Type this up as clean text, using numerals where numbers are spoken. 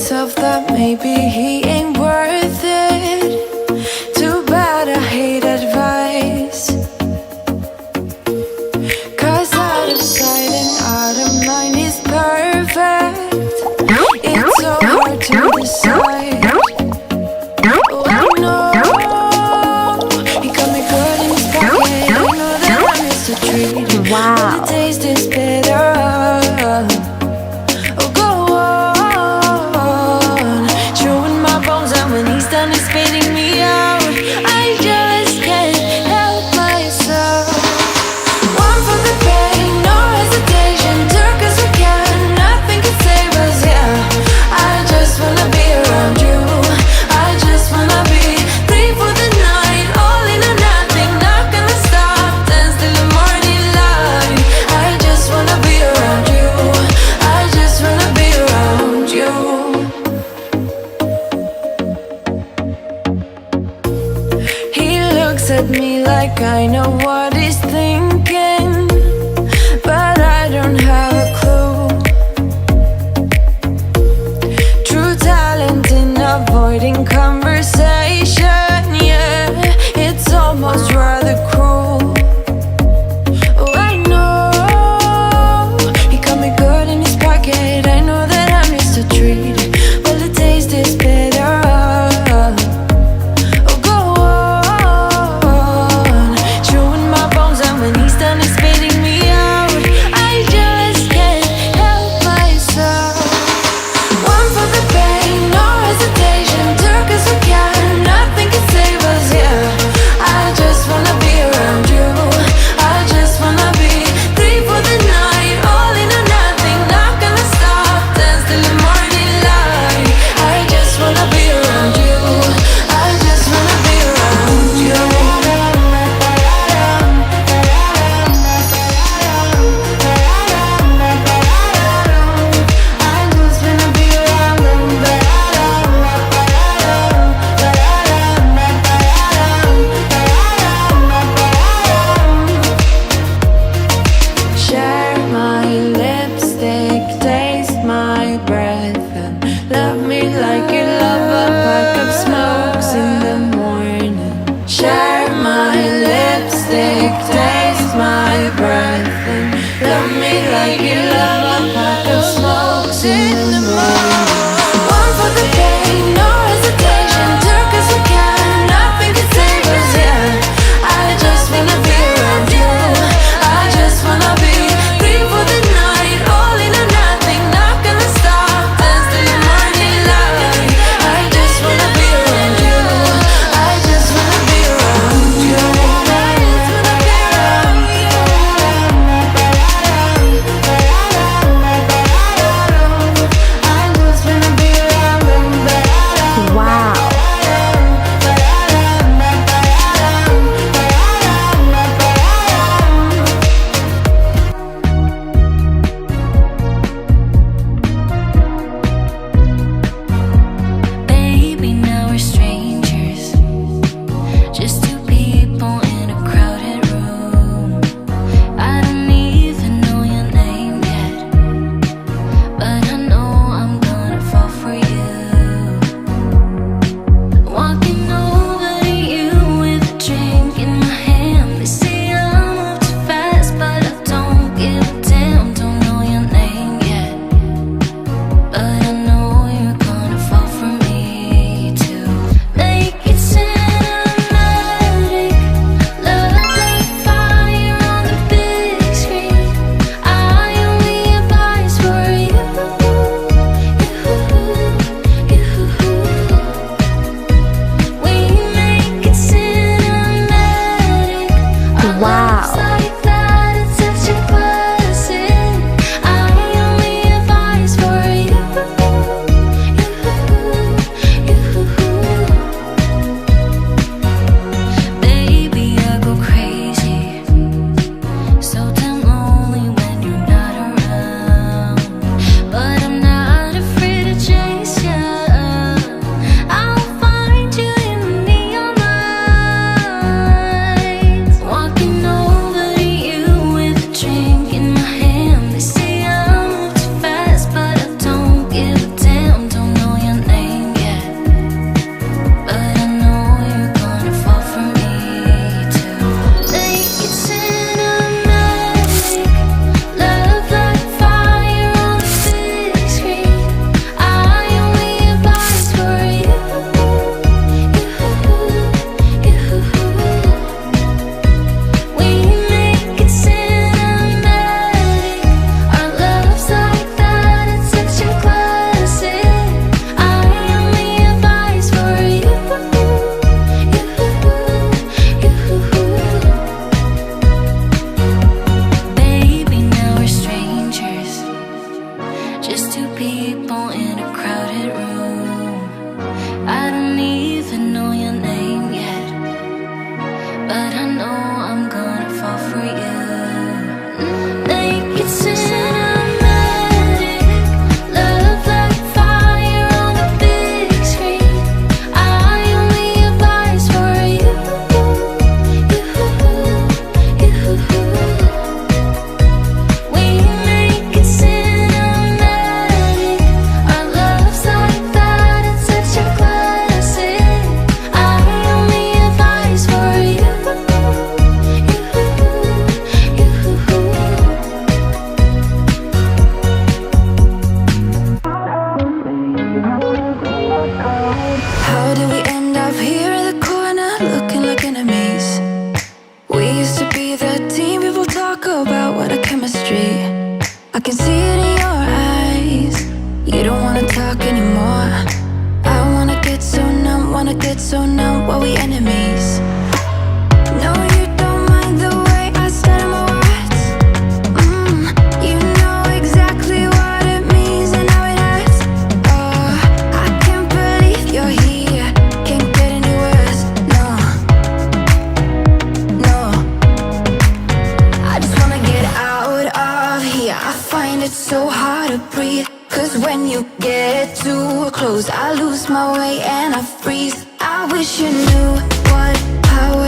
myself that maybe he ain't worth it. Too bad I hate advice. Cause out of sight and out of mind is perfect. It's so hard to decide. Oh, I know he got me good in his pocket. I know that I missed a treat. Wow. But the taste is bitter. Oh, go on, chewing my bones out when he's done is spitting me out. I just can't help myself. One for the pain, no hesitation. Took us we can, nothing can save us, yeah. I just wanna be around you. I just wanna be free for the night. All in or nothing, not gonna stop. Dance till the morning light. I just wanna be around you. I just wanna be around you. He looks at me like I know what he's thinking, but I don't have a clue. True talent in avoiding conversation, yeah, it's almost rather cruel. Oh, I know he got me good in his pocket. I know that I missed a treat. Well, the taste is bitter. Oh, go on, chewing my bones out when he's done is spitting me out. I just can't help myself. One for the pain, no hesitation. Took us we can, nothing can save us, yeah. I just wanna be around you. I just wanna be free for the night. All in or nothing, not gonna stop. Dance till the morning light. I just wanna be around you. I just wanna be around you. I just wanna be share my lipstick, taste my breath, and love me like you love a pack of smokes in the morning. Share my lipstick, taste my breath, and love me like you love a pack of smokes in the morning. One for the pain, no hesitation. Took us we can, nothing can save us, yeah. I just wanna be around you. I just wanna be free for the night. All in or nothing, not gonna stop. Dance till the morning light. I just wanna be around you. I just wanna be around you. I just wanna be around you. people in a crowded room. I don't even know your name yet, but I know I'm gonna fall for you. Naked cinematic, love like fire on the big screen. I only have eyes for you, you. We make it cinematic. Our love's like that, it's such a classic. I only have eyes for you, How did we end up here in the corner, looking like enemies? We used to be the team people talk about, what a chemistry. I can see it in your eyes. You don't wanna talk anymore. I wanna get so numb, while we enemies. No, you don't mind the way I stutter my words. You know exactly what it means and how it hurts. Oh, I can't believe you're here. Can't get any worse. No, no. I just wanna get out of here. I find it so hard to breathe, 'cause when you get too close, I lose my way and I freeze. I wish you knew what power